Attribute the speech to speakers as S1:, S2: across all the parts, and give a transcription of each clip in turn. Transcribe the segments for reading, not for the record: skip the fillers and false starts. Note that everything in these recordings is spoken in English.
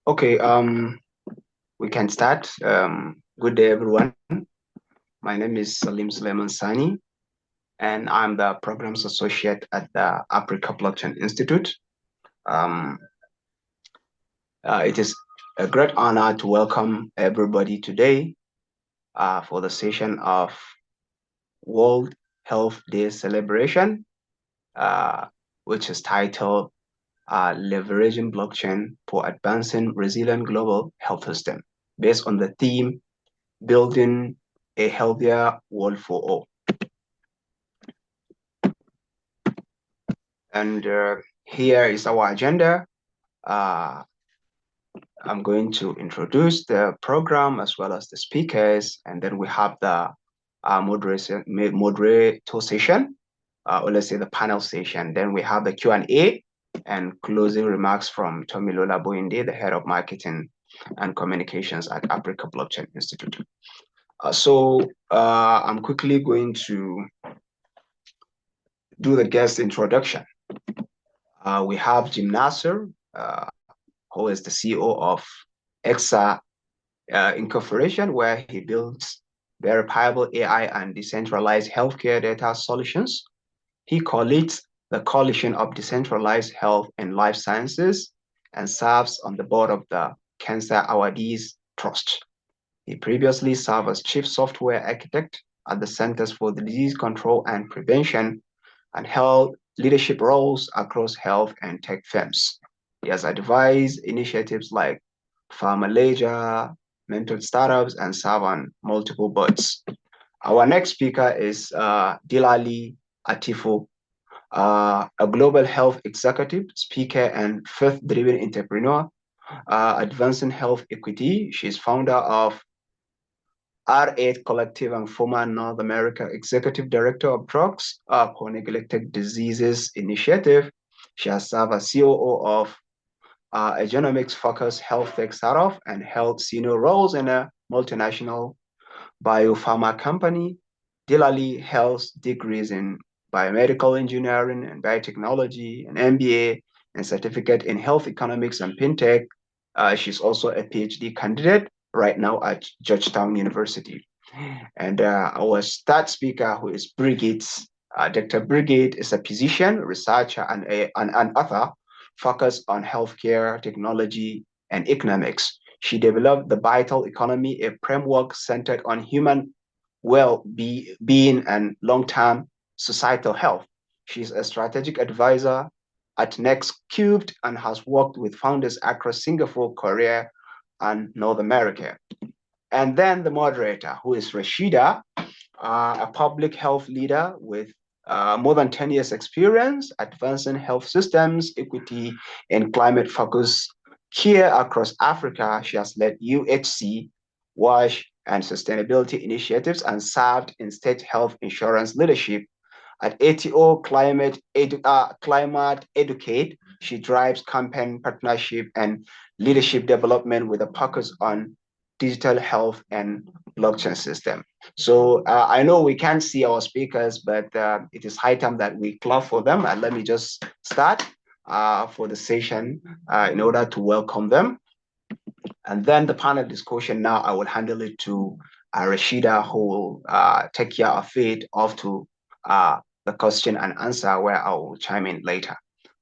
S1: Okay, we can start. Good day, everyone. My name is Salim Suleiman Sani, and I'm the Programs Associate at the Africa Blockchain Institute. Um, it is a great honor to welcome everybody today for the session of World Health Day celebration, uh, which is titled Leveraging Blockchain for Advancing Resilient Global Health System, based on the theme Building a Healthier World for All. And here is our agenda. Uh, I'm going to introduce the program as well as the speakers, and then we have the moderator session, or let's say the panel session. Then we have the Q&A and closing remarks from Tomilola Boinde, the head of marketing and communications at Africa Blockchain Institute. I'm quickly going to do the guest introduction. We have Jim Nasser, who is the CEO of EXA Incorporation, where he builds verifiable AI and decentralized healthcare data solutions. He co-leads the Coalition of Decentralized Health and Life Sciences and serves on the board of the Cancer Awardees Trust. He previously served as Chief Software Architect at the Centers for Disease Control and Prevention and held leadership roles across health and tech firms. He has advised initiatives like Pharmalasia, mentored startups, and served on multiple boards. Our next speaker is Dilali Atifo, a global health executive, speaker, and faith-driven entrepreneur, advancing health equity. She's founder of R8 Collective and former North America Executive Director of Drugs for Neglected Diseases Initiative. She has served as COO of a genomics-focused health tech startup and held senior roles in a multinational biopharma company. Dilali holds degrees in biomedical engineering and biotechnology, an MBA, and certificate in health economics and fintech. She's also a PhD candidate right now at Georgetown University. And our start speaker, who is Brigitte, Dr. Brigitte is a physician, researcher, and an author focused on healthcare, technology, and economics. She developed the Vital Economy, a framework centered on human well-being and long-term societal health. She's a strategic advisor at Next Cubed and has worked with founders across Singapore, Korea, and North America. And then the moderator, who is Rashida, a public health leader with more than 10 years experience advancing health systems, equity, and climate focus here across Africa. She has led UHC, WASH, and sustainability initiatives and served in state health insurance leadership. At ATO Climate Educate, she drives campaign partnership and leadership development with a focus on digital health and blockchain system. So I know we can't see our speakers, but it is high time that we clap for them. And let me just start for the session in order to welcome them. And then the panel discussion now, I will handle it to Rashida, who will take care of it off to the question and answer where I will chime in later.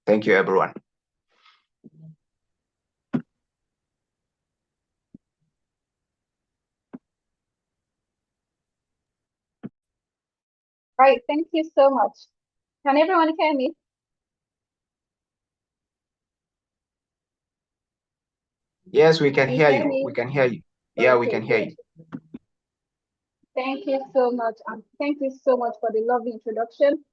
S1: Thank you, everyone.
S2: Right, thank you so much. Can everyone hear me?
S1: Yes, we can hear you. We can hear you. Yeah, we can hear you.
S2: Thank you so much. Thank you so much for the lovely introduction.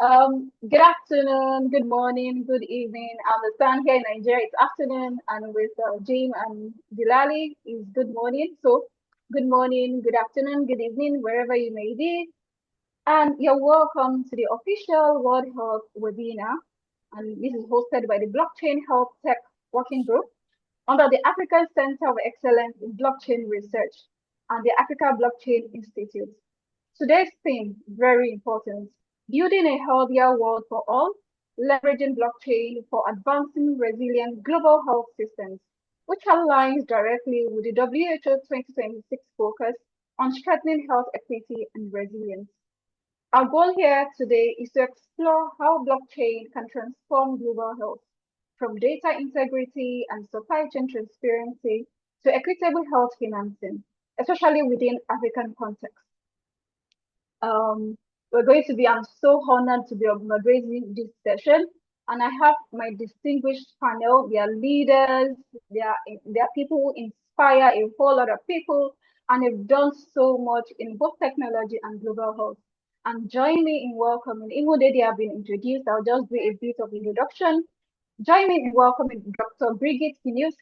S2: Good afternoon, good morning, good evening. I understand here in Nigeria it's afternoon, and with Jim and Dilali is good morning. So, good morning, good afternoon, good evening, wherever you may be. And you're welcome to the official World Health webinar. And this is hosted by the Blockchain Health Tech Working Group under the African Center of Excellence in Blockchain Research and the Africa Blockchain Institute. Today's theme, very important, building a healthier world for all, leveraging blockchain for advancing resilient global health systems. which aligns directly with the WHO 2026 focus on strengthening health equity and resilience. Our goal here today is to explore how blockchain can transform global health, from data integrity and supply chain transparency to equitable health financing, especially within African context. Um, I'm so honored to be moderating this session. And I have my distinguished panel. They are leaders, they are people who inspire a whole lot of people, and have done so much in both technology and global health. And join me in welcoming, even though they have been introduced, I'll just do a bit of introduction. Join me in welcoming Dr. Brigitte Kinus,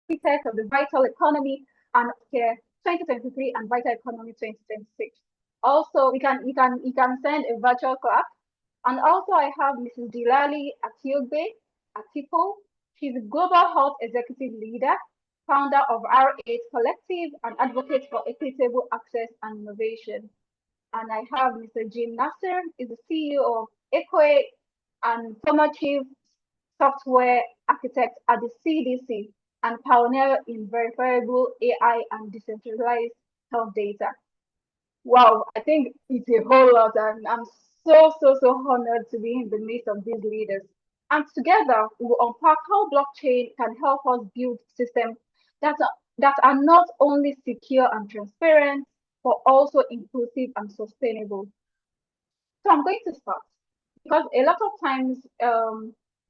S2: architect of the Vital Economy and Care 2023 and Vital Economy 2026. Also, you can send a virtual clap. And also, I have Mrs. Dilali Atiogbe Atipo. She's a global health executive leader, founder of R8 Collective, and advocate for equitable access and innovation. And I have Mr. Jim Nasser, is the CEO of Equa and former chief software architect at the CDC and pioneer in verifiable AI and decentralized health data. Wow, I think it's a whole lot, and I'm so honored to be in the midst of these leaders. And together, we will unpack how blockchain can help us build systems that are not only secure and transparent, but also inclusive and sustainable. So I'm going to start because a lot of times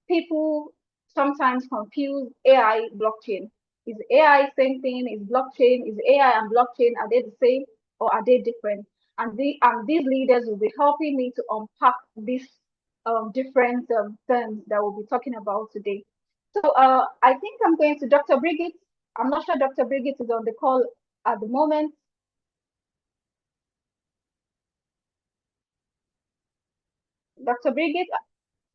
S2: people sometimes confuse AI blockchain. Is AI same thing? Is blockchain? Is AI and blockchain, are they the same or are they different? And these leaders will be helping me to unpack these different terms that we'll be talking about today. So I think I'm going to Dr. Brigitte. I'm not sure Dr. Brigitte is on the call at the moment. Dr. Brigitte,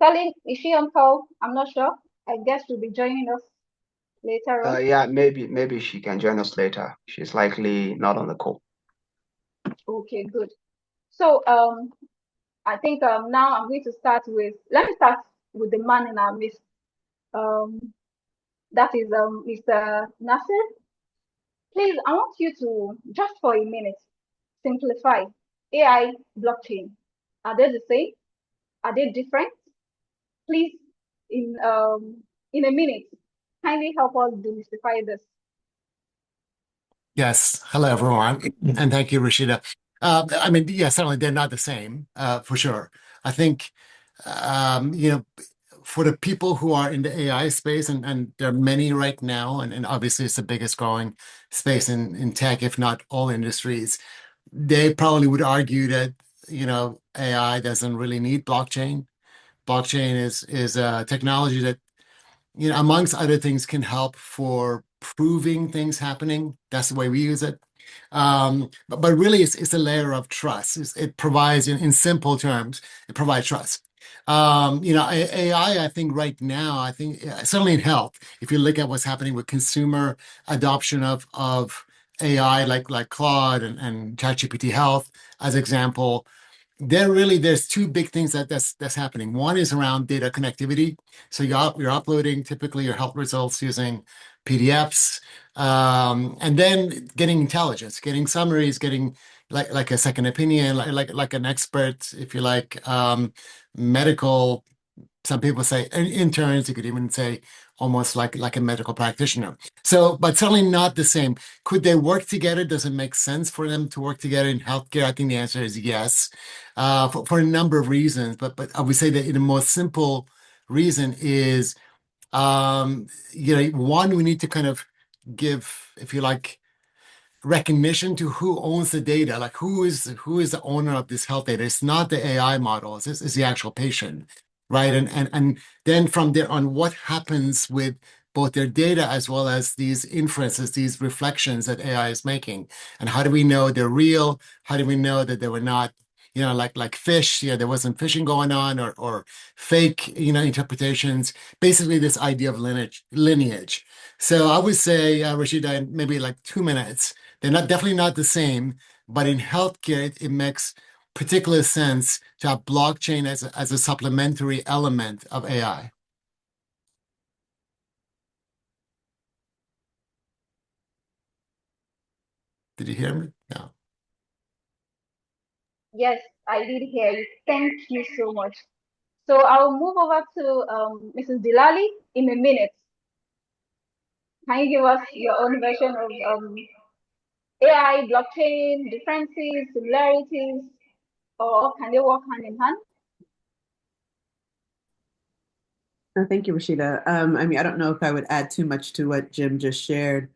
S2: Colin, is she on call? I'm not sure. I guess she'll be joining us later on.
S1: Yeah, maybe she can join us later. She's likely not on the call.
S2: Okay, good. So I think now I'm going to start with, let me start with the man in our midst. That is Mr. Nasser. Please, I want you to, just for a minute, simplify AI blockchain. Are they the same? Are they different? Please, in a minute, kindly help us demystify this.
S3: Yes. Hello, everyone. And thank you, Rashida. I mean, yeah, certainly they're not the same, for sure. I think, you know, for the people who are in the AI space, and there are many right now, and obviously it's the biggest growing space in tech, if not all industries, they probably would argue that, AI doesn't really need blockchain. Blockchain is a technology that amongst other things, can help for proving things happening. That's the way we use it. But really, it's a layer of trust. It provides, in simple terms, it provides trust. AI, I think right now, certainly in health, if you look at what's happening with consumer adoption of AI, like Claude and ChatGPT Health, as example, there's two big things that's happening. One is around data connectivity. So you're uploading typically your health results using PDFs, and then getting intelligence, getting summaries, getting like a second opinion, like an expert, if you like, medical. Some people say interns. You could even say almost like a medical practitioner. So, but certainly not the same. Could they work together? Does it make sense for them to work together in healthcare? I think the answer is yes, for a number of reasons. But I would say that the most simple reason is, one, we need to kind of give, if you like, recognition to who owns the data, like who is the owner of this health data. It's not the AI models, it's the actual patient, right? And then from there on, what happens with both their data as well as these inferences, these reflections that AI is making, and how do we know they're real? How do we know that they were not, like fish? Yeah, there wasn't fishing going on, or fake, interpretations. Basically, this idea of lineage. So I would say, Rashida, in maybe like 2 minutes, they're definitely not the same, but in healthcare, it makes particular sense to have blockchain as a supplementary element of AI. Did you hear me? No.
S2: Yes, I did hear you. Thank you so much. So I'll move over to Mrs. Dilali in a minute. Can you give us your own version of AI, blockchain, differences, similarities, or can they work hand in hand?
S4: Thank you, Rashida. I mean, I don't know if I would add too much to what Jim just shared.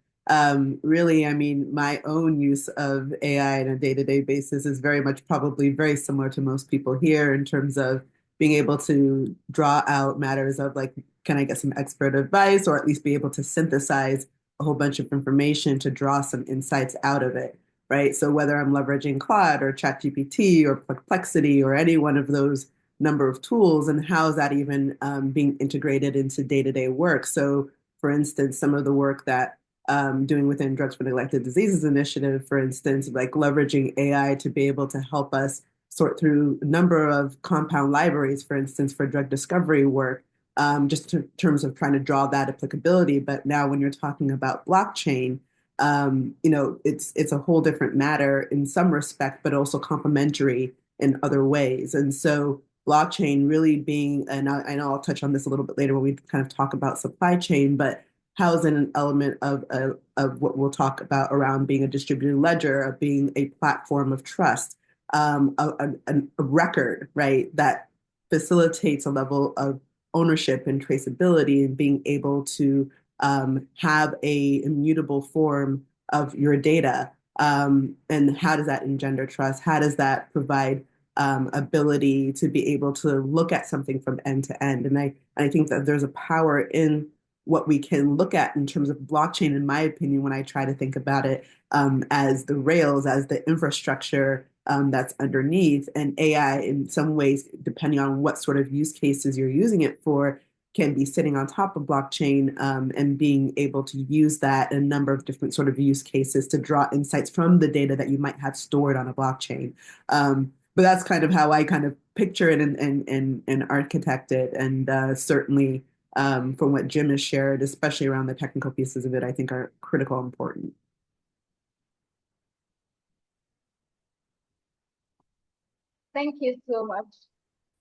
S4: Really, I mean, my own use of AI on a day-to-day basis is very much probably very similar to most people here in terms of being able to draw out matters of like, can I get some expert advice, or at least be able to synthesize a whole bunch of information to draw some insights out of it, right? So whether I'm leveraging Claude or ChatGPT or Perplexity or any one of those number of tools, and how is that even being integrated into day-to-day work. So for instance, some of the work that doing within Drugs for Neglected Diseases Initiative, for instance, like leveraging AI to be able to help us sort through a number of compound libraries, for instance, for drug discovery work, just in terms of trying to draw that applicability. But now when you're talking about blockchain, it's a whole different matter in some respect, but also complementary in other ways. And so blockchain really being, and I know I'll touch on this a little bit later when we kind of talk about supply chain, but how is it an element of what we'll talk about around being a distributed ledger, of being a platform of trust, a record, right, that facilitates a level of ownership and traceability and being able to have a immutable form of your data. And how does that engender trust? How does that provide ability to be able to look at something from end to end? And I think that there's a power in what we can look at in terms of blockchain, in my opinion, when I try to think about it as the rails, as the infrastructure that's underneath, and AI in some ways, depending on what sort of use cases you're using it for, can be sitting on top of blockchain and being able to use that in a number of different sort of use cases to draw insights from the data that you might have stored on a blockchain. But that's kind of how I kind of picture it and architect it. And certainly from what Jim has shared, especially around the technical pieces of it, I think are critical and important.
S2: Thank you so much.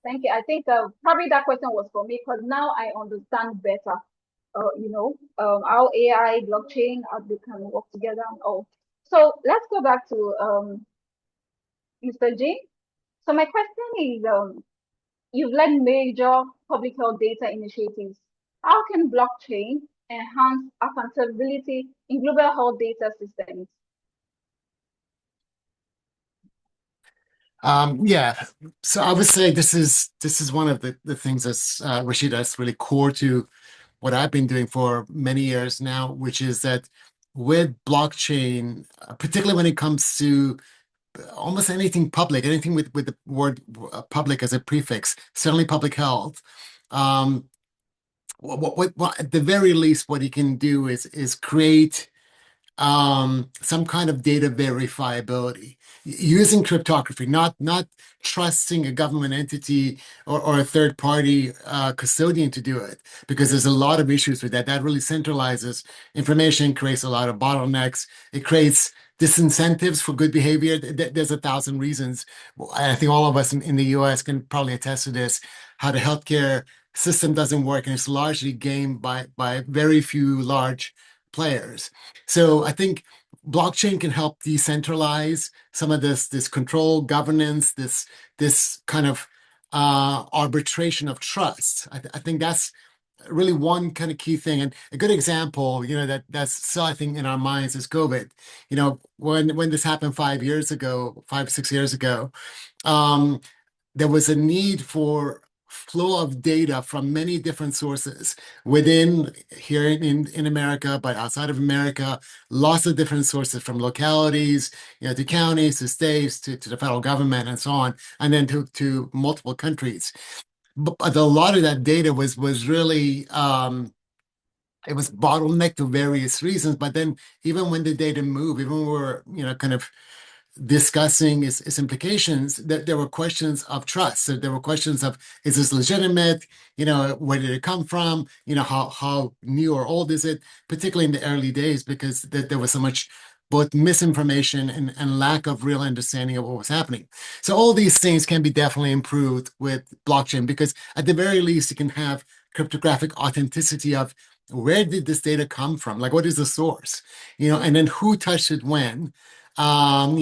S2: Thank you. I think probably that question was for me because now I understand better, how AI, blockchain, how they can work together and all. So let's go back to Mr. J. So my question is, you've led major public health data initiatives. How can blockchain enhance accountability in global health data systems?
S3: Yeah, so I would say this is one of the things that's Rashida, that's really core to what I've been doing for many years now, which is that with blockchain, particularly when it comes to almost anything public, anything with the word public as a prefix, certainly public health. What at the very least, what you can do is create some kind of data verifiability using cryptography, not trusting a government entity or a third party custodian to do it, because there's a lot of issues with that. That really centralizes information, creates a lot of bottlenecks. It creates disincentives for good behavior. There's 1,000 reasons. I think all of us in the US can probably attest to this, how the healthcare system doesn't work, and it's largely gamed by very few large players. So I think blockchain can help decentralize some of this control, governance, this kind of arbitration of trust. I think that's really one kind of key thing. And a good example, that's still, I think, in our minds is COVID. When this happened 6 years ago, there was a need for flow of data from many different sources within here in America, but outside of America, lots of different sources from localities, to counties, to states, to the federal government, and so on, and then to multiple countries. But a lot of that data was really it was bottlenecked for various reasons. But then even when the data moved, even when we're kind of discussing its implications, that there were questions of trust. So there were questions of, is this legitimate? Where did it come from? How new or old is it? Particularly in the early days, because there was so much both misinformation and lack of real understanding of what was happening. So all these things can be definitely improved with blockchain because at the very least, you can have cryptographic authenticity of where did this data come from? Like, what is the source? And then who touched it when? And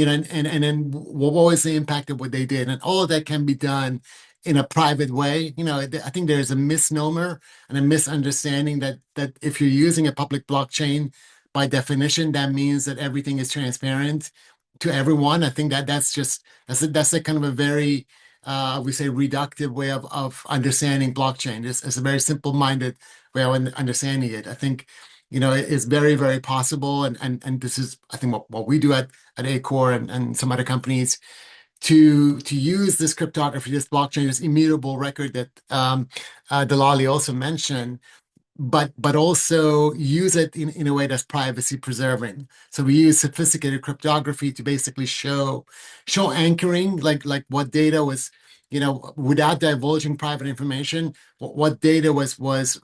S3: then what was the impact of what they did? And all of that can be done in a private way. I think there's a misnomer and a misunderstanding that if you're using a public blockchain, by definition, that means that everything is transparent to everyone. I think that's a kind of a very we say reductive way of understanding blockchain. It's a very simple-minded way of understanding it. I think it's very, very possible, and this is, I think, what we do at Acore and some other companies to use this cryptography, this blockchain, this immutable record that Delali also mentioned, but also use it in a way that's privacy preserving. So we use sophisticated cryptography to basically show anchoring, like what data was, without divulging private information, what data was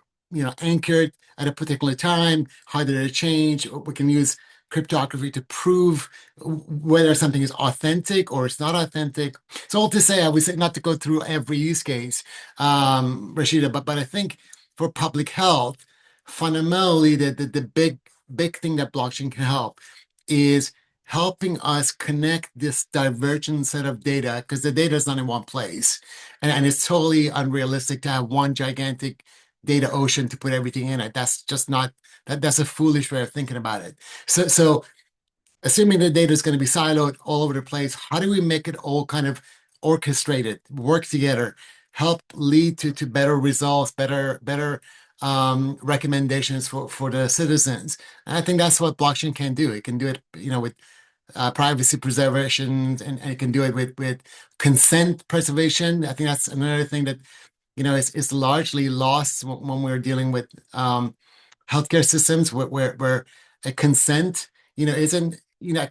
S3: anchored at a particular time, how did it change? We can use cryptography to prove whether something is authentic or it's not authentic. So all to say, I would say not to go through every use case, Rashida, but I think for public health, fundamentally, the big thing that blockchain can help is helping us connect this divergent set of data, because the data is not in one place. And it's totally unrealistic to have one gigantic data ocean to put everything in it. That's just not, that's a foolish way of thinking about it. So assuming the data is going to be siloed all over the place, how do we make it all kind of orchestrated, work together, help lead to better results, better recommendations for the citizens? And I think that's what blockchain can do. It can do it, with privacy preservation, and it can do it with consent preservation. I think that's another thing that is largely lost when we're dealing with healthcare systems where a consent isn't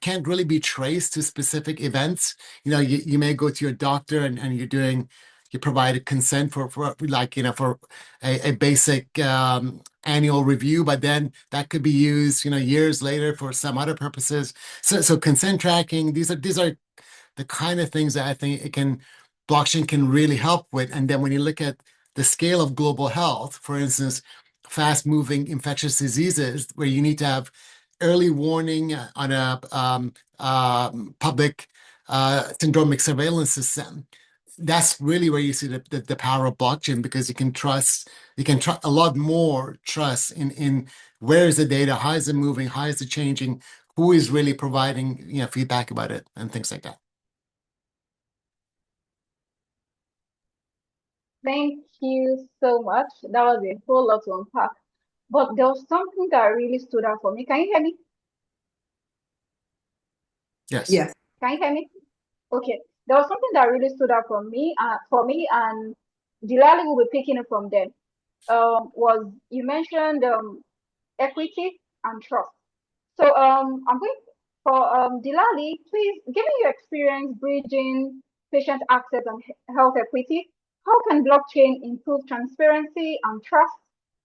S3: can't really be traced to specific events. You may go to your doctor and you provide a consent for a basic annual review, but then that could be used years later for some other purposes. So consent tracking, these are the kind of things that I think blockchain can really help with. And then when you look at the scale of global health, for instance, fast-moving infectious diseases, where you need to have early warning on a public syndromic surveillance system, that's really where you see the power of blockchain, because you can a lot more trust in where is the data, how is it moving, how is it changing, who is really providing feedback about it, and things like that.
S2: Thank you so much. That was a whole lot to unpack. But there was something that really stood out for me. Can you hear me?
S3: Yes.
S4: Yes.
S2: Can you hear me? Okay. There was something that really stood out for me, and Dilali will be picking it from there. Was you mentioned equity and trust. So I'm going for Dilali. Please, given your experience bridging patient access and health equity, how can blockchain improve transparency and trust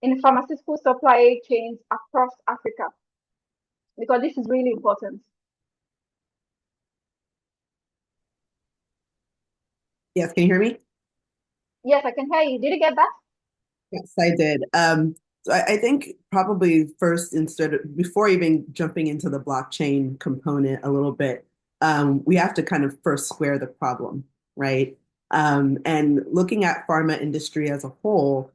S2: in pharmaceutical supply chains across Africa? Because this is really important.
S4: Yes, can you hear me?
S2: Yes, I can hear you. Did you get that?
S4: Yes, I did. So I think probably first, before even jumping into the blockchain component a little bit, we have to kind of first square the problem, right? And looking at pharma industry as a whole,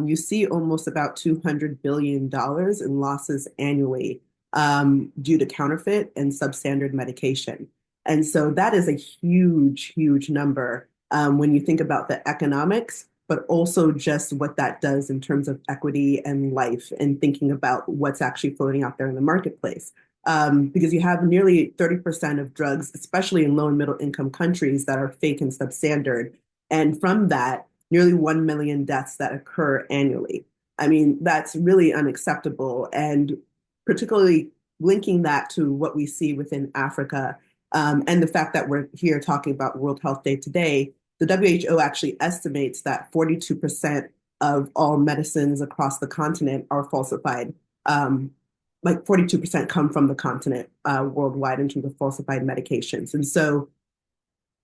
S4: you see almost about $200 billion in losses annually due to counterfeit and substandard medication. And so that is a huge, huge number when you think about the economics, but also just what that does in terms of equity and life, and thinking about what's actually floating out there in the marketplace. Because you have nearly 30% of drugs, especially in low and middle income countries, that are fake and substandard. And from that, nearly 1 million deaths that occur annually. I mean, that's really unacceptable. And particularly linking that to what we see within Africa, and the fact that we're here talking about World Health Day today, the WHO actually estimates that 42% of all medicines across the continent are falsified. like 42% come from the continent worldwide in terms of falsified medications. And so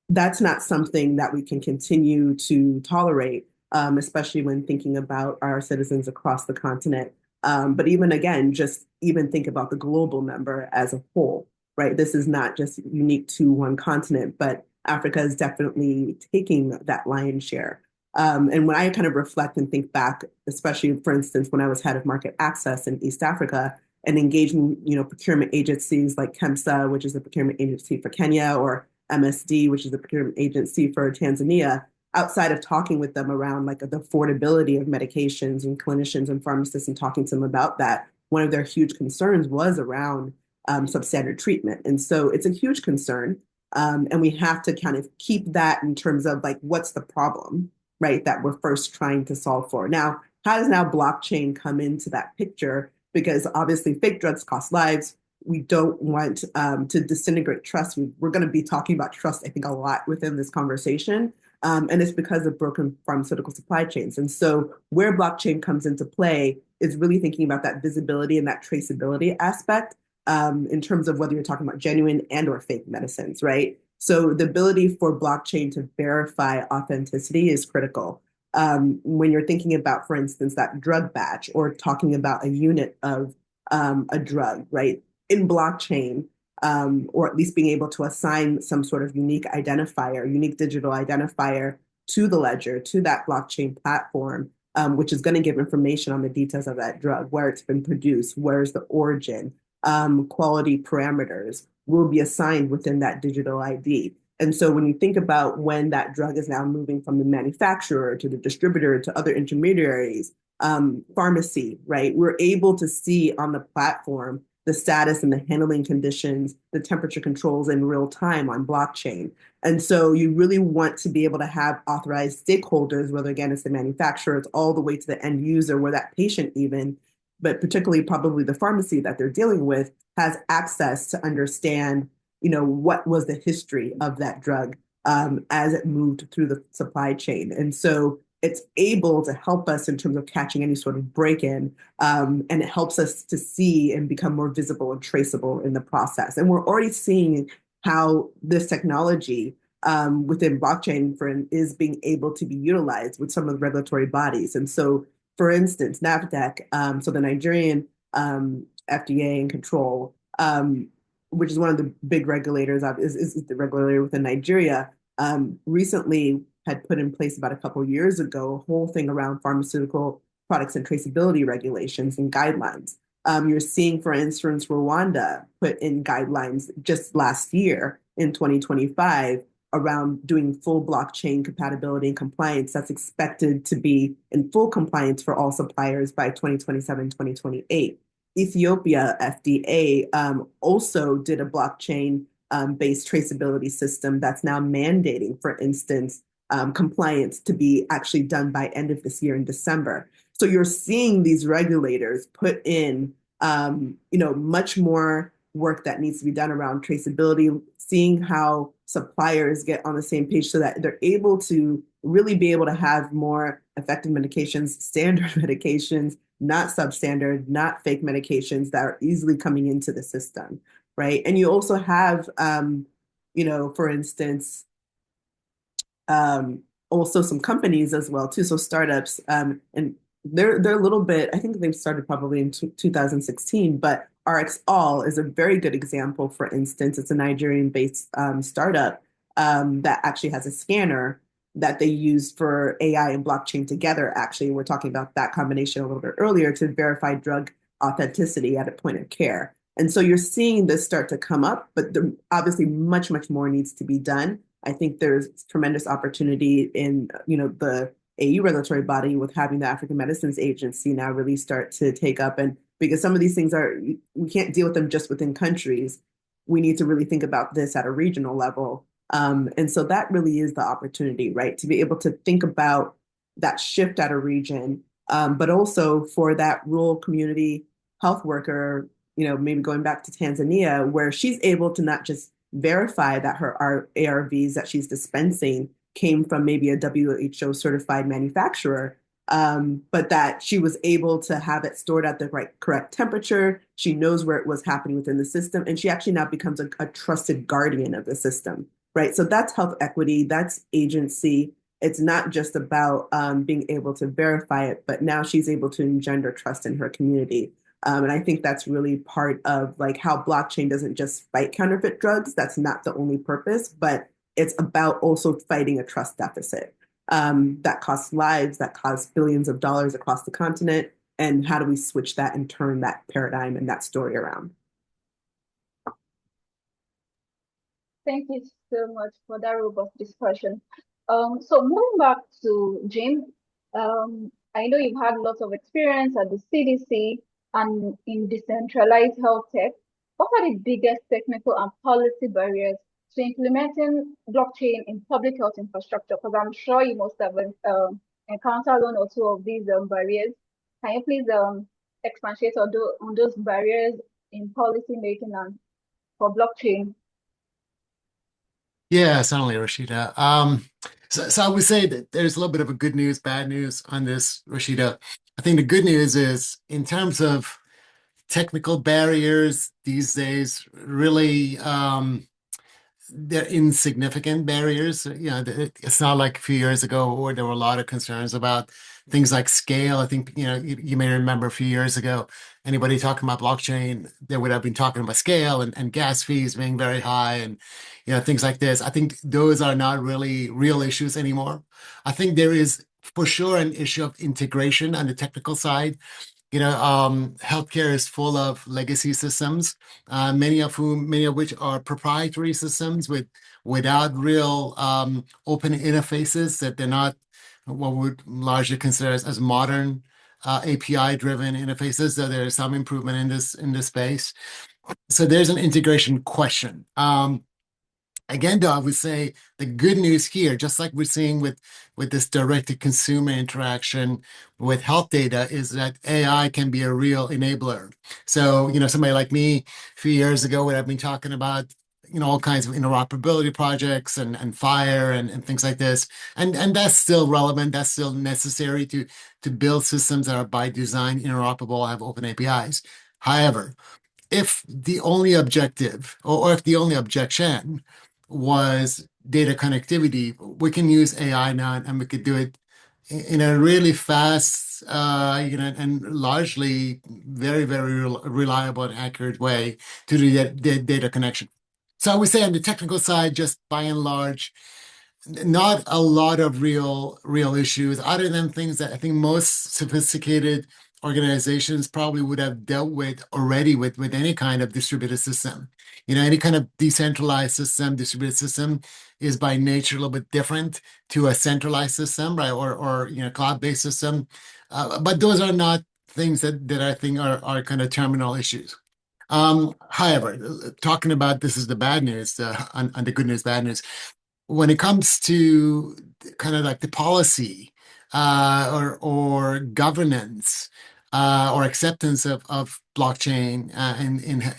S4: that's not something that we can continue to tolerate, especially when thinking about our citizens across the continent. But even again, just even think about the global number as a whole, right? This is not just unique to one continent, but Africa is definitely taking that lion's share. And when I kind of reflect and think back, especially for instance, when I was head of market access in East Africa and engaging, procurement agencies like KEMSA, which is the procurement agency for Kenya, or MSD, which is the procurement agency for Tanzania, outside of talking with them around like the affordability of medications and clinicians and pharmacists and talking to them about that, one of their huge concerns was around substandard treatment. And so it's a huge concern. And we have to kind of keep that in terms of like, what's the problem, right, that we're first trying to solve for. Now, how does now blockchain come into that picture? Because obviously fake drugs cost lives. We don't want to disintegrate trust. We're going to be talking about trust, I think, a lot within this conversation. And it's because of broken pharmaceutical supply chains. And so where blockchain comes into play is really thinking about that visibility and that traceability aspect in terms of whether you're talking about genuine and or fake medicines, right? So the ability for blockchain to verify authenticity is critical. When you're thinking about, for instance, that drug batch or talking about a unit of a drug, right? In blockchain, or at least being able to assign some sort of unique identifier, unique digital identifier to the ledger, to that blockchain platform, which is going to give information on the details of that drug, where it's been produced, where's the origin, quality parameters will be assigned within that digital ID. And so when you think about when that drug is now moving from the manufacturer to the distributor to other intermediaries, pharmacy, right? We're able to see on the platform the status and the handling conditions, the temperature controls in real time on blockchain. And so you really want to be able to have authorized stakeholders, whether again it's the manufacturer, it's all the way to the end user, where that patient even, but particularly probably the pharmacy that they're dealing with, has access to understand, what was the history of that drug as it moved through the supply chain. And so it's able to help us in terms of catching any sort of break-in, and it helps us to see and become more visible and traceable in the process. And we're already seeing how this technology within blockchain is being able to be utilized with some of the regulatory bodies. And so, for instance, NAFDAC, so the Nigerian FDA and control, which is one of the big regulators, is the regulator within Nigeria, recently had put in place about a couple of years ago a whole thing around pharmaceutical products and traceability regulations and guidelines. You're seeing, for instance, Rwanda put in guidelines just last year in 2025 around doing full blockchain compatibility and compliance that's expected to be in full compliance for all suppliers by 2027, 2028. Ethiopia FDA also did a blockchain based traceability system that's now mandating, for instance, compliance to be actually done by end of this year in December. So you're seeing these regulators put in, much more work that needs to be done around traceability, seeing how suppliers get on the same page so that they're able to really be able to have more effective medications, standard medications, not substandard, not fake medications that are easily coming into the system, right? And you also have, for instance, also some companies as well too. So startups, and they're a little bit, I think they've started probably in 2016, but RxAll is a very good example. For instance, it's a Nigerian-based startup that actually has a scanner that they use for AI and blockchain together. Actually, we're talking about that combination a little bit earlier to verify drug authenticity at a point of care. And so you're seeing this start to come up, but obviously much, much more needs to be done. I think there's tremendous opportunity in, the AU regulatory body with having the African Medicines Agency now really start to take up. And because some of these things we can't deal with them just within countries. We need to really think about this at a regional level. And so that really is the opportunity, right? To be able to think about that shift at a region, but also for that rural community health worker, maybe going back to Tanzania, where she's able to not just verify that her ARVs that she's dispensing came from maybe a WHO certified manufacturer, but that she was able to have it stored at the correct temperature. She knows where it was happening within the system, and she actually now becomes a trusted guardian of the system, right? So that's health equity, that's agency. It's not just about being able to verify it, but now she's able to engender trust in her community. And I think that's really part of like how blockchain doesn't just fight counterfeit drugs. That's not the only purpose, but it's about also fighting a trust deficit that costs lives, that costs billions of dollars across the continent. And how do we switch that and turn that paradigm and that story around?
S2: Thank you so much for that robust discussion. So moving back to Jim, I know you've had lots of experience at the CDC and in decentralized health tech. What are the biggest technical and policy barriers to implementing blockchain in public health infrastructure? Because I'm sure you must have encountered one or two of these barriers. Can you please expatiate on those barriers in policy making and for blockchain?
S3: Yeah, certainly, Rashida. So I would say that there's a little bit of a good news, bad news on this, Rashida. I think the good news is in terms of technical barriers these days, really, they're insignificant barriers. It's not like a few years ago where there were a lot of concerns about things like scale. I think, you may remember a few years ago, anybody talking about blockchain, they would have been talking about scale and gas fees being very high and, things like this. I think those are not really real issues anymore. I think there is for sure an issue of integration on the technical side. Healthcare is full of legacy systems, many of which are proprietary systems without real open interfaces, that they're not what we would largely consider as modern API-driven interfaces. Though there is some improvement in this space. So there's an integration question. Again, though, I would say the good news here, just like we're seeing with this direct-to-consumer interaction with health data, is that AI can be a real enabler. So, somebody like me a few years ago would have been talking about, all kinds of interoperability projects and FHIR and things like this. And that's still relevant. That's still necessary to build systems that are by design interoperable, have open APIs. However, if the only objective or if the only objection was data connectivity, we can use AI now and we could do it in a really fast, and largely very, very reliable and accurate way to do that data connection. So I would say on the technical side, just by and large, not a lot of real issues other than things that I think most sophisticated organizations probably would have dealt with already with any kind of distributed system. Any kind of decentralized system, distributed system is by nature a little bit different to a centralized system, right? Or cloud-based system. But those are not things that I think are kind of terminal issues. However, talking about this is the bad news, on the good news, bad news. When it comes to kind of like the policy or governance or acceptance of blockchain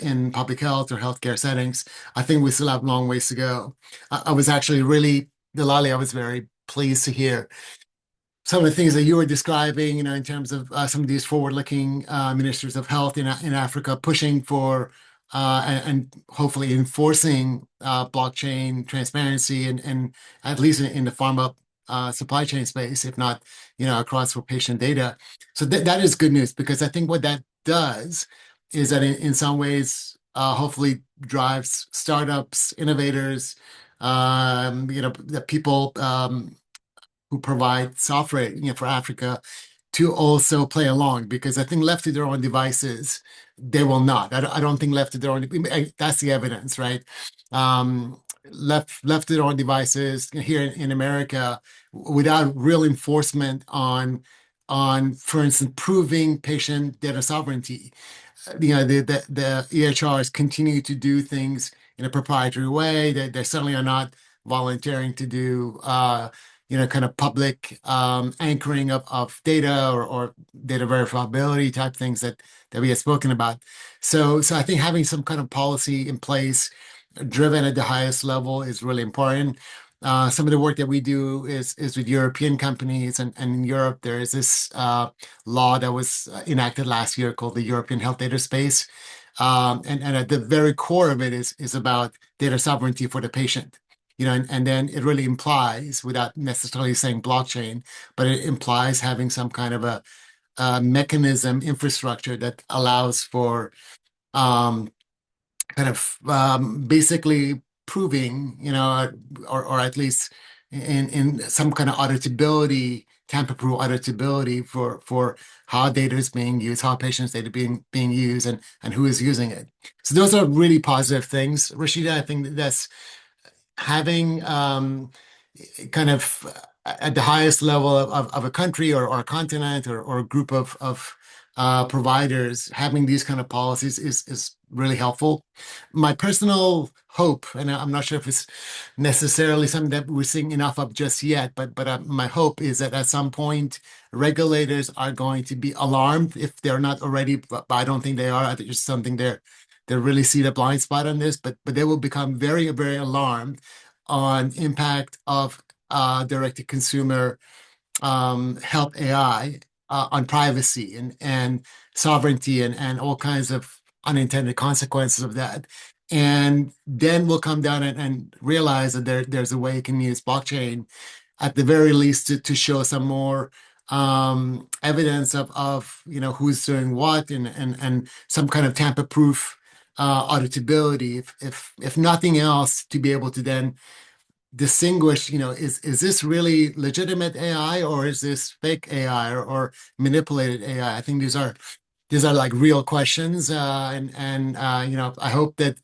S3: in public health or healthcare settings, I think we still have a long ways to go. I was actually really, Delali, I was very pleased to hear some of the things that you were describing, in terms of some of these forward-looking ministers of health in Africa pushing for and hopefully enforcing blockchain transparency and at least in the pharma supply chain space, if not, across for patient data. So that is good news, because I think what that does is that in some ways, hopefully drives startups, innovators, the people who provide software, for Africa to also play along, because I think left to their own devices, they will not. I don't think left to their own. That's the evidence, right? Left to their own devices here in America, without real enforcement on, for instance, proving patient data sovereignty. The EHRs continue to do things in a proprietary way. They certainly are not volunteering to do kind of public anchoring of data or data verifiability type things that we had spoken about. So I think having some kind of policy in place driven at the highest level is really important. Some of the work that we do is with European companies, and in Europe there is this law that was enacted last year called the European Health Data Space, and at the very core of it is about data sovereignty for the patient. And then it really implies, without necessarily saying blockchain, but it implies having some kind of a mechanism, infrastructure that allows for um, kind of basically proving, or at least in some kind of auditability, tamper-proof auditability for how data is being used, how patients' data being used, and who is using it. So those are really positive things, Rashida. I think that's having kind of at the highest level of a country or a continent or a group of providers, having these kind of policies is really helpful. My personal hope, and I'm not sure if it's necessarily something that we're seeing enough of just yet, but my hope is that at some point regulators are going to be alarmed if they're not already, but I don't think they are. I think it's something they really see the blind spot on this, but they will become very, very alarmed on impact of direct-to-consumer help AI on privacy and sovereignty and all kinds of unintended consequences of that. And then we'll come down and realize that there's a way you can use blockchain at the very least to show some more evidence of who's doing what and some kind of tamper-proof auditability, if nothing else, to be able to then distinguish, is this really legitimate AI or is this fake AI or manipulated AI? I think these are like real questions, and I hope that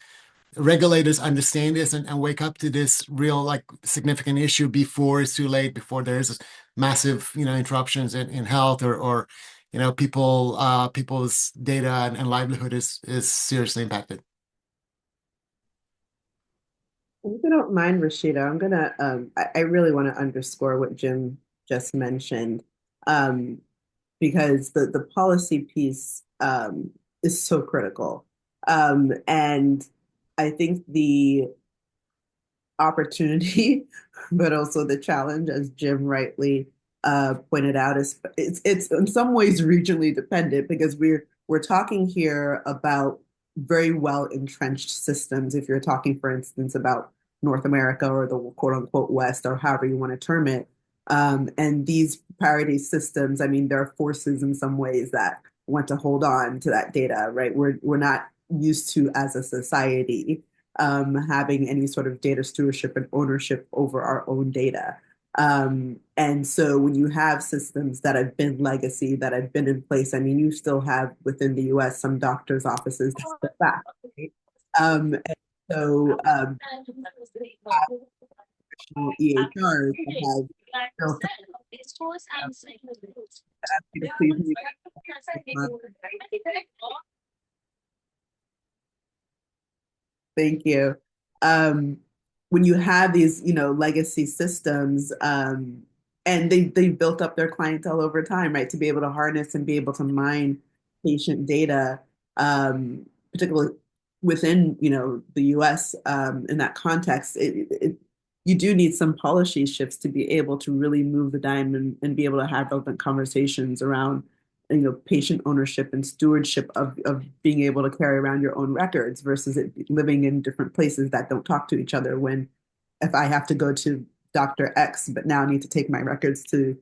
S3: regulators understand this and wake up to this real, like, significant issue before it's too late, before there's massive interruptions in health or people's data and livelihood is seriously impacted.
S4: If you don't mind, Rashida, I'm gonna I really want to underscore what Jim just mentioned, um, because the policy piece is so critical. And I think the opportunity, but also the challenge, as Jim rightly pointed out, is it's in some ways regionally dependent because we're talking here about very well entrenched systems. If you're talking, for instance, about North America or the quote unquote West or however you want to term it, and these parity systems, I mean, there are forces in some ways that want to hold on to that data, right? We're not used to, as a society, having any sort of data stewardship and ownership over our own data. And so when you have systems that have been legacy, that have been in place, I mean, you still have within the US some doctors' offices that step back, right? And so EHRs that have built ask you to please thank you. When you have these, legacy systems, and they built up their clientele over time, right, to be able to harness and be able to mine patient data, particularly within, the US, in that context, you do need some policy shifts to be able to really move the dime and be able to have open conversations around patient ownership and stewardship of being able to carry around your own records versus it living in different places that don't talk to each other. When if I have to go to Dr. X, but now need to take my records to,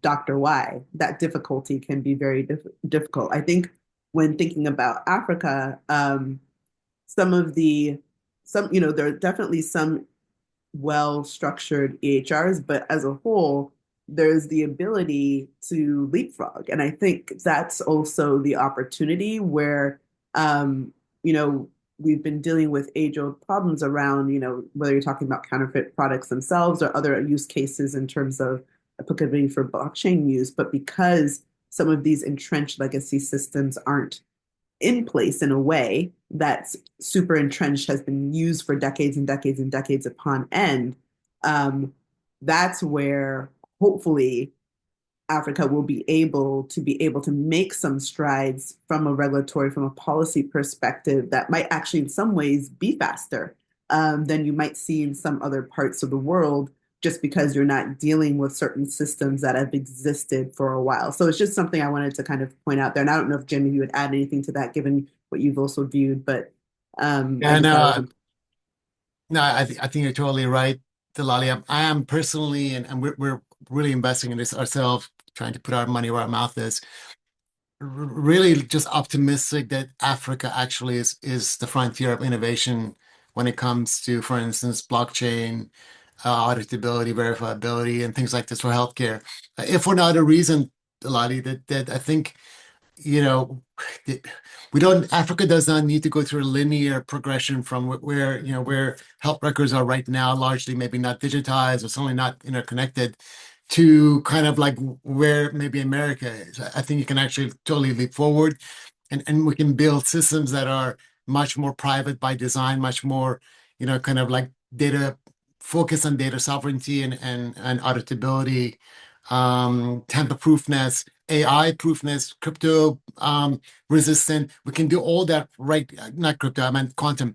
S4: Dr. Y, that difficulty can be very difficult. I think when thinking about Africa, there are definitely some well-structured EHRs, but as a whole, there's the ability to leapfrog. And I think that's also the opportunity where, we've been dealing with age-old problems around, whether you're talking about counterfeit products themselves or other use cases in terms of applicability for blockchain use. But because some of these entrenched legacy systems aren't in place in a way that's super entrenched, has been used for decades and decades and decades upon end, that's where hopefully Africa will be able to make some strides from a regulatory, from a policy perspective that might actually in some ways be faster than you might see in some other parts of the world, just because you're not dealing with certain systems that have existed for a while. So it's just something I wanted to kind of point out there. And I don't know if Jim, you would add anything to that, given what you've also viewed, but I
S3: Yeah,
S4: just thought it was important.
S3: no, I think you're totally right, Delali. I am personally, and we're really investing in this ourselves, trying to put our money where our mouth is. Really, just optimistic that Africa actually is the frontier of innovation when it comes to, for instance, blockchain, auditability, verifiability, and things like this for healthcare. If for no other reason, Delali, that I think you know, we don't, Africa does not need to go through a linear progression from where, where health records are right now, largely maybe not digitized or certainly not interconnected, to kind of like where maybe America is. I think you can actually totally leap forward, and we can build systems that are much more private by design, much more, kind of like data focus on data sovereignty and auditability, tamper-proofness, AI proofness, crypto resistant. We can do all that right, not crypto, I meant quantum.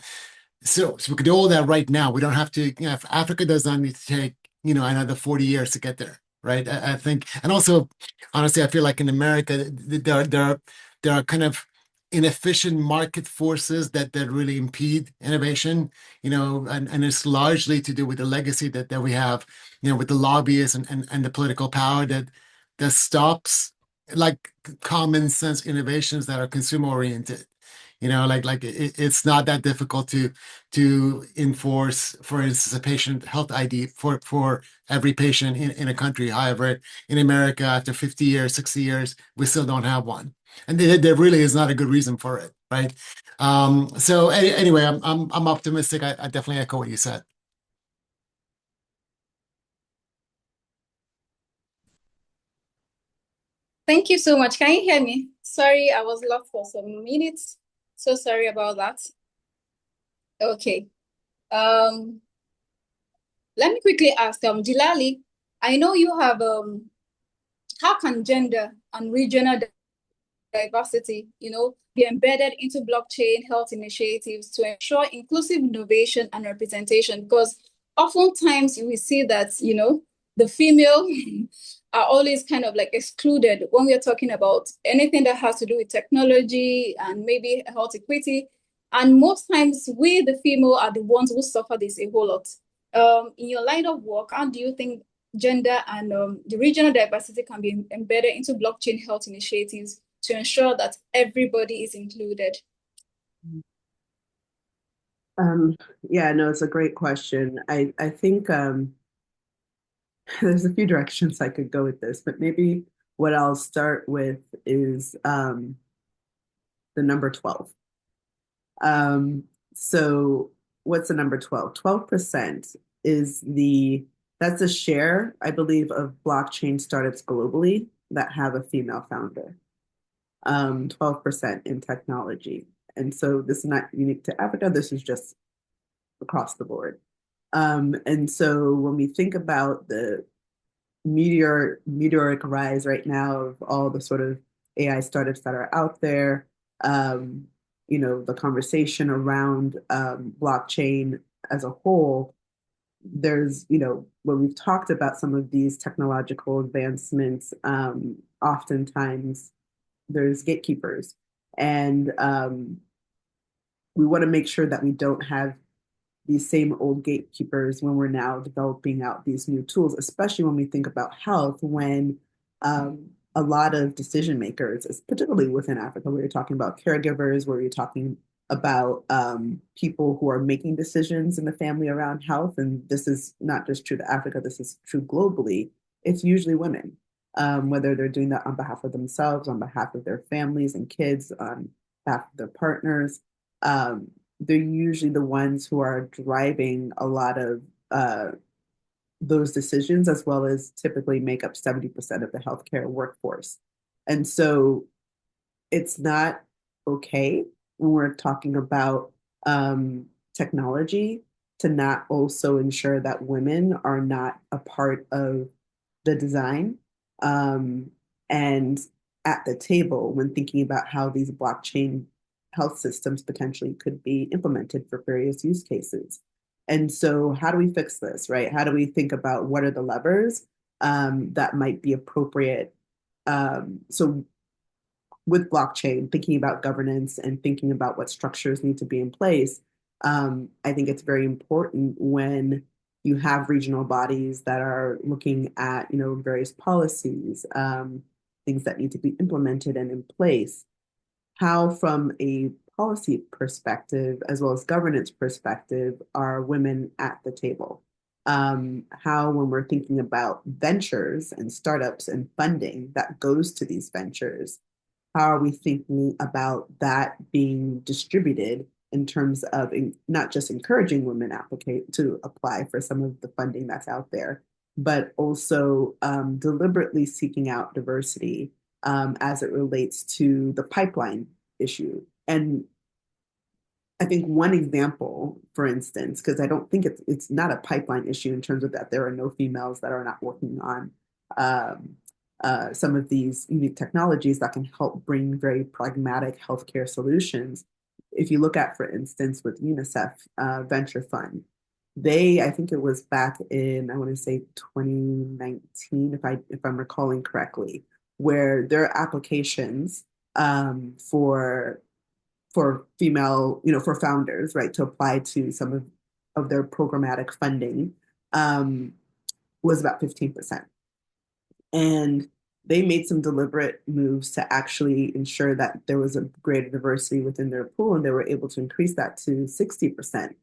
S3: So we can do all that right now. We don't have to, if Africa does not need to take, another 40 years to get there, right? I think, and also, honestly, I feel like in America, there are kind of inefficient market forces that really impede innovation, and it's largely to do with the legacy that we have, with the lobbyists and the political power that stops like common sense innovations that are consumer oriented. It's not that difficult to enforce, for instance, a patient health ID for every patient in a country. However, in America, after 50 years, 60 years, we still don't have one, and there really is not a good reason for it, right? So anyway, I'm optimistic. I definitely echo what you said.
S5: Thank you so much. Can you hear me? Sorry, I was lost for some minutes. So sorry about that. Okay. Let me quickly ask, Dilali, I know you have how can gender and regional diversity, be embedded into blockchain health initiatives to ensure inclusive innovation and representation? Because oftentimes we see that, the female are always kind of like excluded when we're talking about anything that has to do with technology and maybe health equity. And most times we, the female, are the ones who suffer this a whole lot. In your line of work, how do you think gender and the regional diversity can be embedded into blockchain health initiatives to ensure that everybody is included?
S4: Yeah, no, it's a great question. I think there's a few directions I could go with this, but maybe what I'll start with is the number 12. So what's the number 12? 12% is that's a share, I believe, of blockchain startups globally that have a female founder. 12% in technology. And so this is not unique to Africa, this is just across the board. And so when we think about the meteoric rise right now of all the sort of AI startups that are out there, the conversation around blockchain as a whole, there's, when we've talked about some of these technological advancements, oftentimes there's gatekeepers. And we want to make sure that we don't have these same old gatekeepers when we're now developing out these new tools, especially when we think about health, when a lot of decision makers, particularly within Africa, where you're talking about caregivers, where you're talking about people who are making decisions in the family around health, and this is not just true to Africa, this is true globally, it's usually women, whether they're doing that on behalf of themselves, on behalf of their families and kids, on behalf of their partners. They're usually the ones who are driving a lot of those decisions, as well as typically make up 70% of the healthcare workforce. And so it's not okay when we're talking about technology to not also ensure that women are not a part of the design and at the table when thinking about how these blockchain health systems potentially could be implemented for various use cases. And so how do we fix this, right? How do we think about what are the levers that might be appropriate? So with blockchain, thinking about governance and thinking about what structures need to be in place, I think it's very important when you have regional bodies that are looking at, various policies, things that need to be implemented and in place. How, from a policy perspective, as well as governance perspective, are women at the table? How, when we're thinking about ventures and startups and funding that goes to these ventures, how are we thinking about that being distributed in terms of not just encouraging women to apply for some of the funding that's out there, but also deliberately seeking out diversity as it relates to the pipeline issue. And I think one example, for instance, because I don't think it's not a pipeline issue in terms of that there are no females that are not working on some of these unique technologies that can help bring very pragmatic healthcare solutions. If you look at, for instance, with UNICEF Venture Fund, I think it was back in, I want to say 2019, if I'm recalling correctly, where their applications for female, for founders, right, to apply to some of their programmatic funding was about 15%. And they made some deliberate moves to actually ensure that there was a greater diversity within their pool, and they were able to increase that to 60%,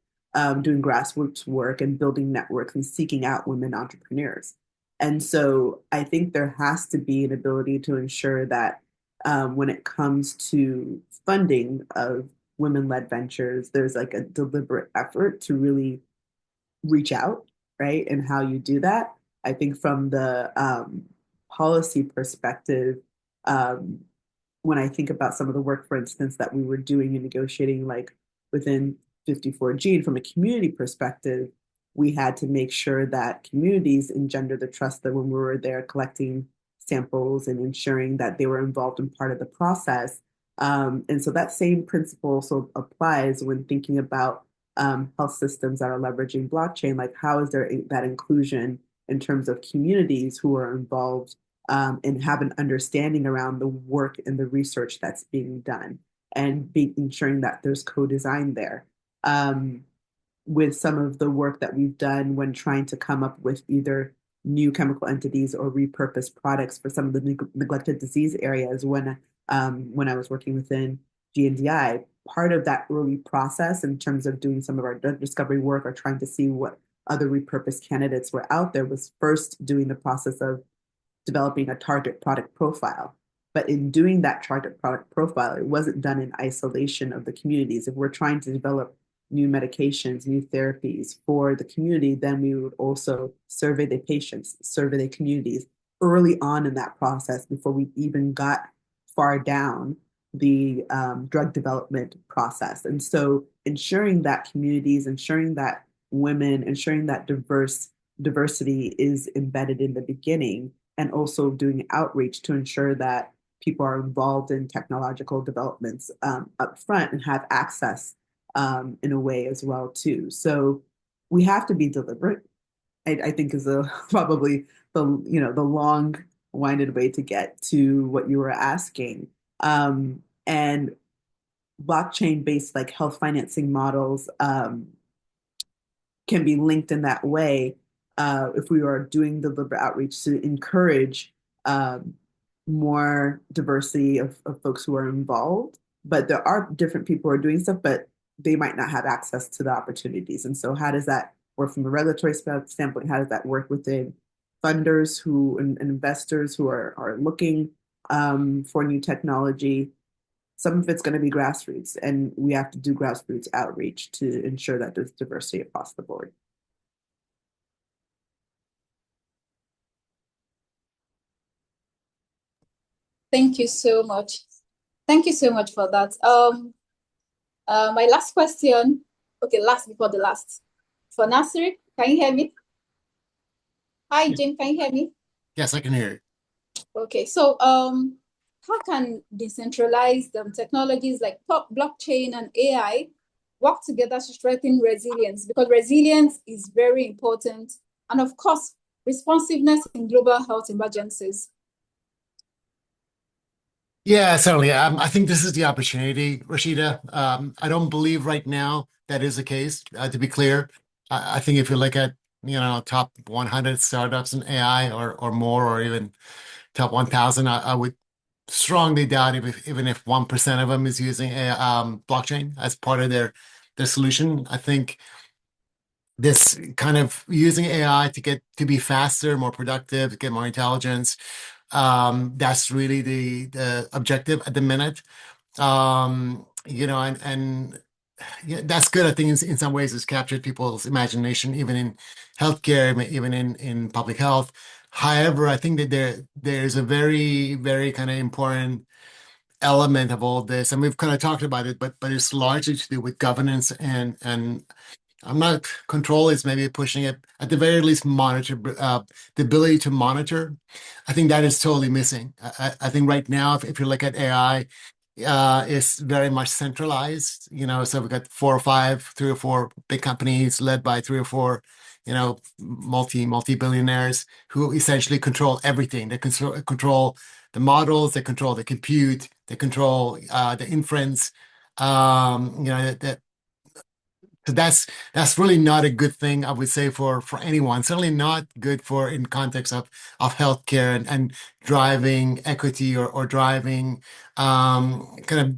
S4: doing grassroots work and building networks and seeking out women entrepreneurs. And so I think there has to be an ability to ensure that when it comes to funding of women-led ventures, there's like a deliberate effort to really reach out, right? And how you do that. I think from the policy perspective, when I think about some of the work, for instance, that we were doing in negotiating, like within 54G, and from a community perspective, we had to make sure that communities engender the trust that when we were there collecting samples and ensuring that they were involved in part of the process. And so that same principle also applies when thinking about health systems that are leveraging blockchain, like how is there that inclusion in terms of communities who are involved and have an understanding around the work and the research that's being done, and ensuring that there's co-design there. With some of the work that we've done when trying to come up with either new chemical entities or repurposed products for some of the neglected disease areas, when I was working within GNDI, part of that early process in terms of doing some of our drug discovery work or trying to see what other repurposed candidates were out there was first doing the process of developing a target product profile. But in doing that target product profile, it wasn't done in isolation of the communities. If we're trying to develop new medications, new therapies for the community, then we would also survey the patients, survey the communities early on in that process before we even got far down the drug development process. And so ensuring that communities, ensuring that women, ensuring that diversity is embedded in the beginning, and also doing outreach to ensure that people are involved in technological developments up front and have access in a way as well too. So we have to be deliberate, I think is probably the long-winded way to get to what you were asking. And blockchain-based like health financing models can be linked in that way if we are doing deliberate outreach to encourage more diversity of folks who are involved. But there are different people who are doing stuff, but they might not have access to the opportunities. And so how does that work from a regulatory standpoint? How does that work within funders and investors who are looking for new technology? Some of it's going to be grassroots, and we have to do grassroots outreach to ensure that there's diversity across the board.
S5: Thank you so much. Thank you so much for that. My last question, last before the last. For Nasir, can you hear me? Hi, Jim, can you hear me?
S3: Yes, I can hear you.
S5: Okay, so how can decentralized technologies like blockchain and AI work together to strengthen resilience, because resilience is very important. And of course, responsiveness in global health emergencies.
S3: Yeah, certainly. I think this is the opportunity, Rashida. I don't believe right now that is the case. To be clear, I think if you look at top 100 startups in AI or more, or even top 1,000, I would strongly doubt even if 1% of them is using a blockchain as part of their solution. I think this kind of using AI to be faster, more productive, get more intelligence. That's really the objective at the minute. And yeah, that's good. I think in some ways it's captured people's imagination, even in healthcare, even in public health. However, I think that there's a very, very kind of important element of all this, and we've kind of talked about it, but it's largely to do with governance and I'm not control is maybe pushing it at the very least monitor the ability to monitor. I think that is totally missing. I think right now, if you look at AI, it's very much centralized. So we've got three or four big companies led by three or four, multi-billionaires who essentially control everything. They control the models, they control the compute, they control the inference. That So that's really not a good thing, I would say, for anyone. Certainly not good for in context of healthcare and driving equity or driving kind of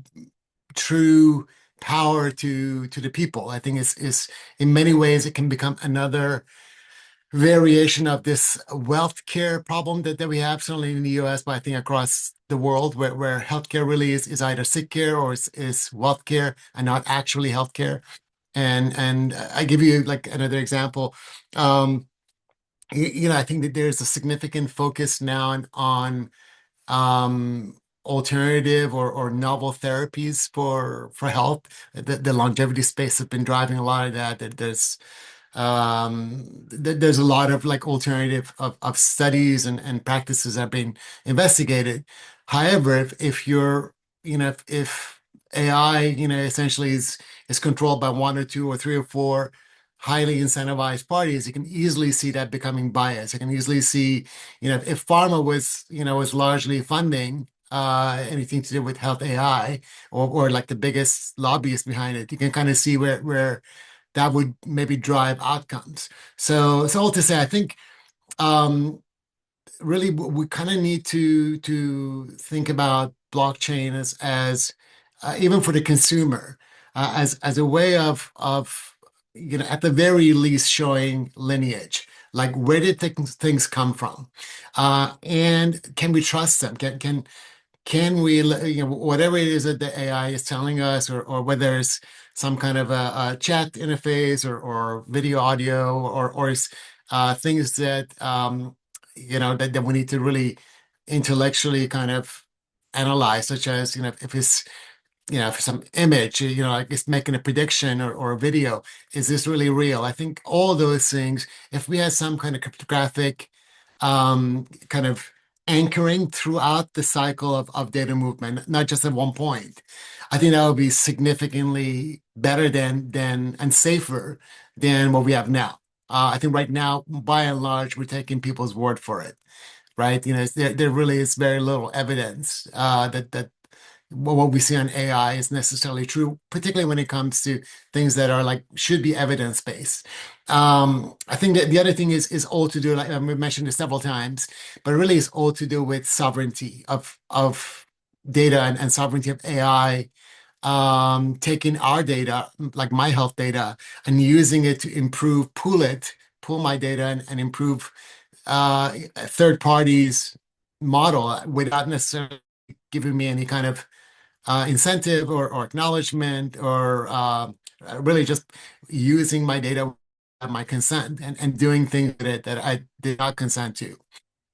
S3: true power to the people. I think is in many ways it can become another variation of this wealth care problem that we have, certainly in the US, but I think across the world where healthcare really is either sick care or is wealth care and not actually healthcare. And I give you like another example. Um, I think that there's a significant focus now on alternative or novel therapies for health. The longevity space has been driving a lot of that. There's a lot of like alternative of studies and practices that have been investigated. However, if you're, if AI, essentially is controlled by one or two or three or four highly incentivized parties, you can easily see that becoming biased. You can easily see, if pharma was largely funding anything to do with health AI or like the biggest lobbyist behind it, you can kind of see where that would maybe drive outcomes. So all to say, I think really we kind of need to think about blockchain as even for the consumer as a way of at the very least showing lineage, like where did things come from, and can we trust them? Can we, whatever it is that the AI is telling us, or whether it's some kind of a chat interface or video audio or things that that we need to really intellectually kind of analyze, such as if it's if some image, like it's making a prediction or a video, is this really real? I think all those things, if we had some kind of cryptographic kind of anchoring throughout the cycle of data movement, not just at one point, I think that would be significantly better than and safer than what we have now. I think right now, by and large, we're taking people's word for it, right? There really is very little evidence that what we see on AI is necessarily true, particularly when it comes to things that are like should be evidence-based. I think that the other thing is all to do, like we mentioned it several times, but really it's all to do with sovereignty of data and sovereignty of AI, taking our data, like my health data, and using it to pool my data and improve third parties model without necessarily giving me any kind of incentive or acknowledgement or really just using my data at my consent and doing things with it that I did not consent to.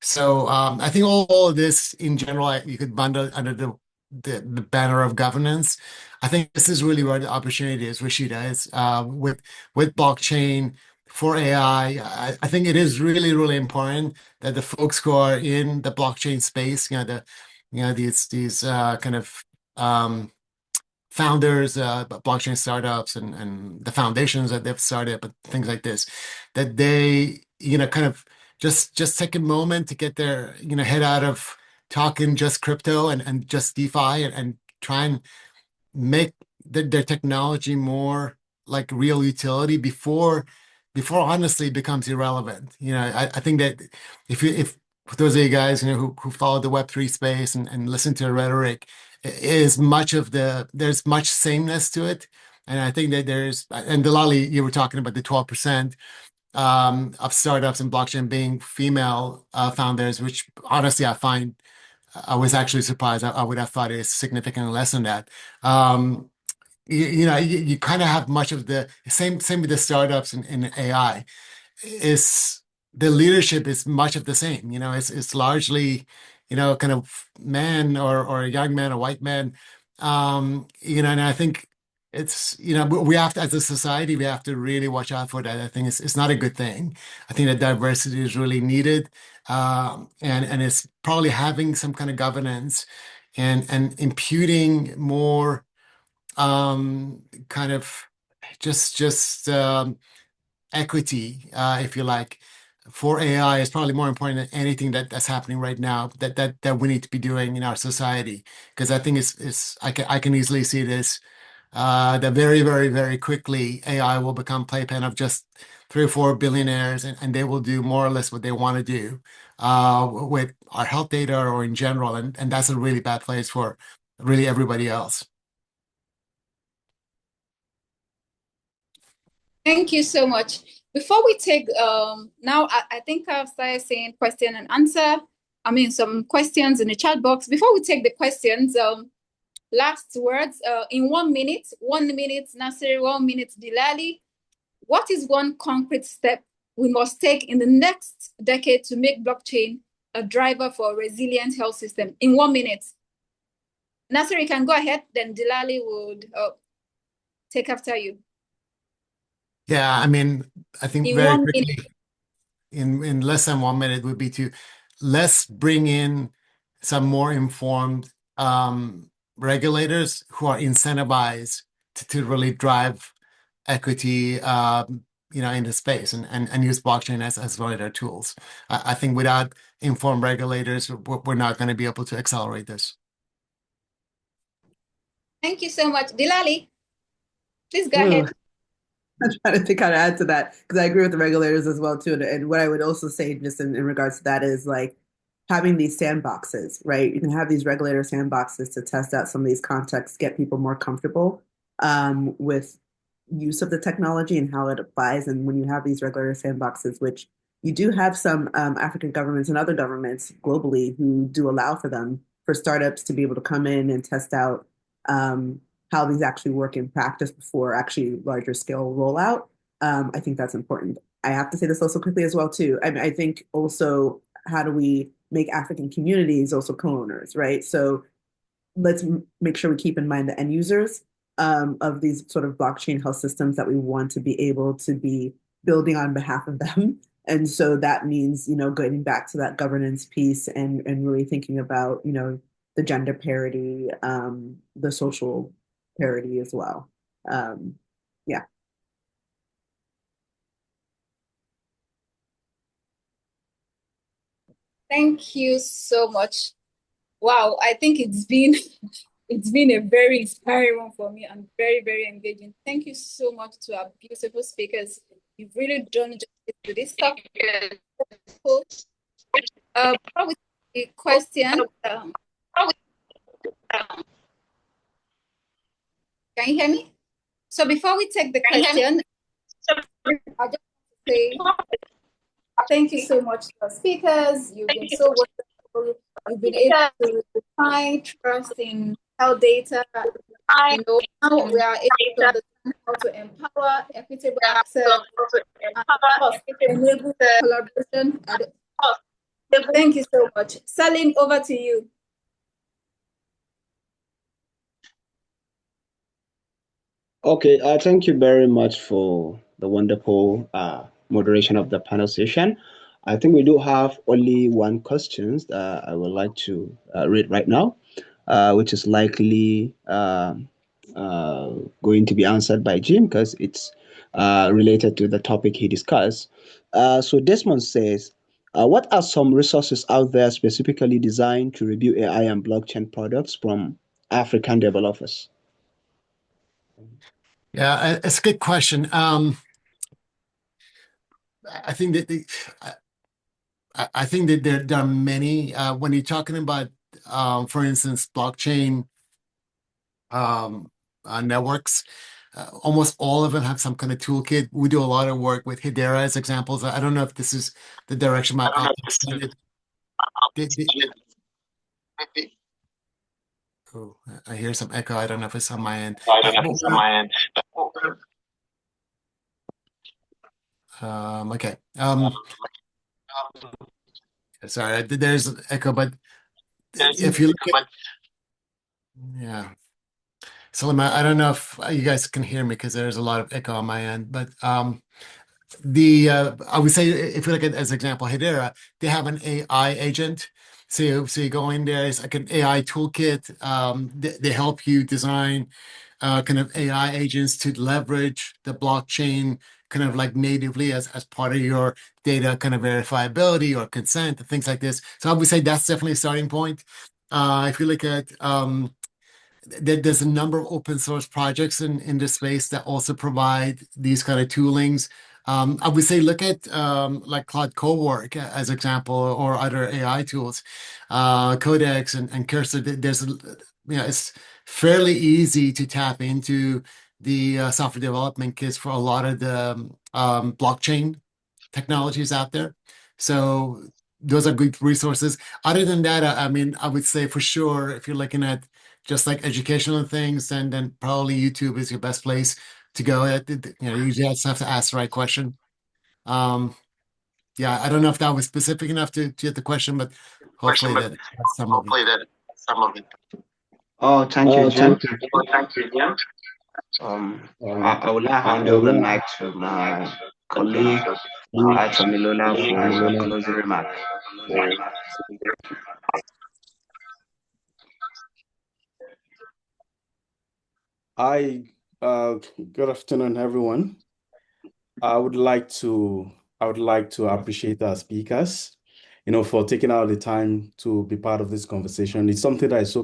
S3: So I think all of this in general, you could bundle under the banner of governance. I think this is really where the opportunity is, Rashida, is with blockchain for AI. I think it is really, really important that the folks who are in the blockchain space, these kind of founders, blockchain startups, and the foundations that they've started, but things like this, that they, kind of just take a moment to get their, head out of talking just crypto and just DeFi and try and make their technology more like real utility before honestly it becomes irrelevant. I think that if for those of you guys who follow the Web3 space and listen to the rhetoric, is much of there's much sameness to it. And I think that and Delali, you were talking about the 12% of startups in blockchain being female founders, which honestly I was actually surprised. I would have thought it's significantly less than that. You kind of have much of the same with the startups in AI. Is the leadership is much of the same. It's largely, kind of man or a young man, a white man. And I think it's, we have to, as a society, we have to really watch out for that. I think it's not a good thing. I think that diversity is really needed. And it's probably having some kind of governance and imputing more kind of just equity, if you like, for AI is probably more important than anything that's happening right now that we need to be doing in our society. Because I think I can easily see this that very, very, very quickly AI will become playpen of just 3 or 4 billionaires, and they will do more or less what they want to do with our health data or in general, and that's a really bad place for really everybody else.
S5: Thank you so much. Before we take now, I think I've started saying question and answer. I mean, some questions in the chat box. Before we take the questions, last words in 1 minute. 1 minute, Nasir. 1 minute, Dilali. What is one concrete step we must take in the next decade to make blockchain a driver for a resilient health system? In 1 minute. Nasir, you can go ahead. Then Dilali would take after you.
S3: Yeah, I mean, I think
S5: In
S3: very
S5: 1
S3: quickly,
S5: minute.
S3: in less than 1 minute would be to let's bring in some more informed regulators who are incentivized to really drive equity, in the space and use blockchain as one of their tools. I think without informed regulators, we're not going to be able to accelerate this.
S5: Thank you so much. Dilali, please go
S4: Ooh.
S5: ahead.
S4: I'm trying to think how to add to that because I agree with the regulators as well too. And what I would also say just in regards to that is like having these sandboxes, right? You can have these regulator sandboxes to test out some of these contexts, get people more comfortable with use of the technology and how it applies. And when you have these regulator sandboxes, which you do have some African governments and other governments globally who do allow for them, for startups to be able to come in and test out how these actually work in practice before actually larger scale rollout. I think that's important. I have to say this also quickly as well too. I mean, I think also how do we make African communities also co-owners, right? So let's make sure we keep in mind the end users of these sort of blockchain health systems that we want to be able to be building on behalf of them. And so that means, getting back to that governance piece and really thinking about, the gender parity, the social parity as well. Yeah.
S5: Thank you so much. Wow, I think it's been a very inspiring one for me and very, very engaging. Thank you so much to our beautiful speakers. You've really done justice to this topic. Probably the question. Can you hear me? So before we take the question, I just say thank you so much to our speakers. You've been so wonderful. You've been able to find trust in health data. Now we are able to understand how to empower equitable access and enable collaboration. Thank you so much. Salim, over to you.
S1: Okay, thank you very much for the wonderful moderation of the panel session. I think we do have only one question that I would like to read right now, which is likely
S6: going to be answered by Jim because it's related to the topic he discussed. So Desmond says, what are some resources out there specifically designed to review AI and blockchain products from African developers?
S3: Yeah, it's a good question. I think that I think that there are many when you're talking about, for instance, blockchain networks. Almost all of them have some kind of toolkit. We do a lot of work with Hedera as examples. I don't know if this is the direction I'll explain it. Oh, I hear some echo. I don't know if it's on my end. Okay. Sorry, there's an echo, but if you look at, yeah. So I don't know if you guys can hear me because there's a lot of echo on my end, but I would say if you look at as example Hedera, they have an AI agent. So you go in there, it's like an AI toolkit. They help you design kind of AI agents to leverage the blockchain kind of like natively as part of your data kind of verifiability or consent and things like this. So I would say that's definitely a starting point. If you look at there's a number of open source projects in this space that also provide these kind of toolings. I would say look at like Claude Cowork as example, or other AI tools, Codex and Cursor. There's it's fairly easy to tap into the software development kits for a lot of the blockchain technologies out there. So those are good resources. Other than that, I mean, I would say for sure, if you're looking at just like educational things, then probably YouTube is your best place to go. You just have to ask the right question. Yeah, I don't know if that was specific enough to get the question, but hopefully that's some of it.
S1: Oh, thank you, Jim. I will now hand over the mic to my colleague, Tomilola, for closing remarks.
S7: Good afternoon, everyone. I would like to appreciate our speakers, for taking out the time to be part of this conversation. It's something that is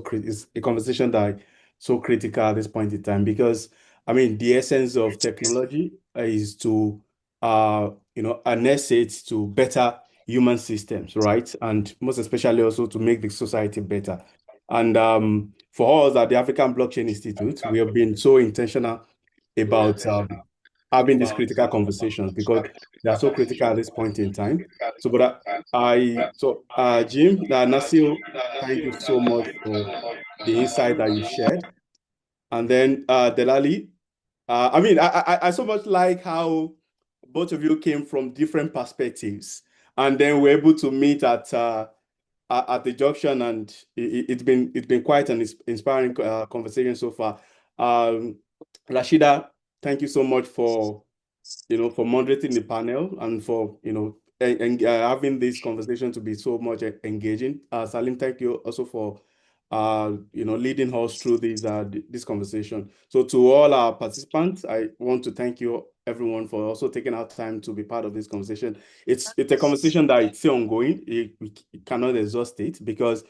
S7: a conversation that is so critical at this point in time, because I mean the essence of technology is to harness it to better human systems, right? And most especially also to make the society better. And for us at the African Blockchain Institute, we have been so intentional about having these critical conversations because they are so critical at this point in time. So, but Jim, Nasil, thank you so much for the insight that you shared. And then Delali, I mean, I so much like how both of you came from different perspectives, and then we're able to meet at the junction, and it's been quite an inspiring conversation so far. Rashida, thank you so much for moderating the panel and for having this conversation to be so much engaging. Salim, thank you also for leading us through this conversation. So to all our participants, I want to thank you everyone for also taking our time to be part of this conversation. It's a conversation that it's still ongoing. We cannot exhaust it because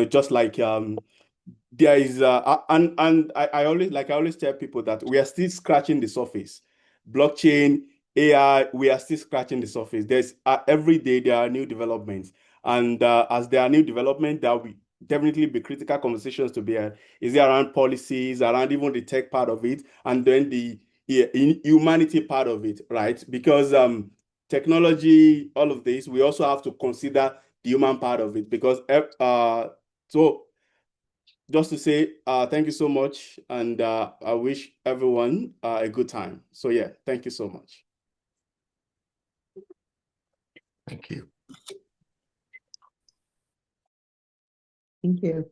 S7: just like there is and I always tell people that we are still scratching the surface. Blockchain, AI, we are still scratching the surface. There's every day there are new developments, and as there are new developments, there will definitely be critical conversations to be had. Is there around policies, around even the tech part of it, and then the humanity part of it, right? Because technology, all of this, we also have to consider the human part of it, because so just to say thank you so much, and I wish everyone a good time. So yeah, thank you so much.
S3: Thank you.
S4: Thank you.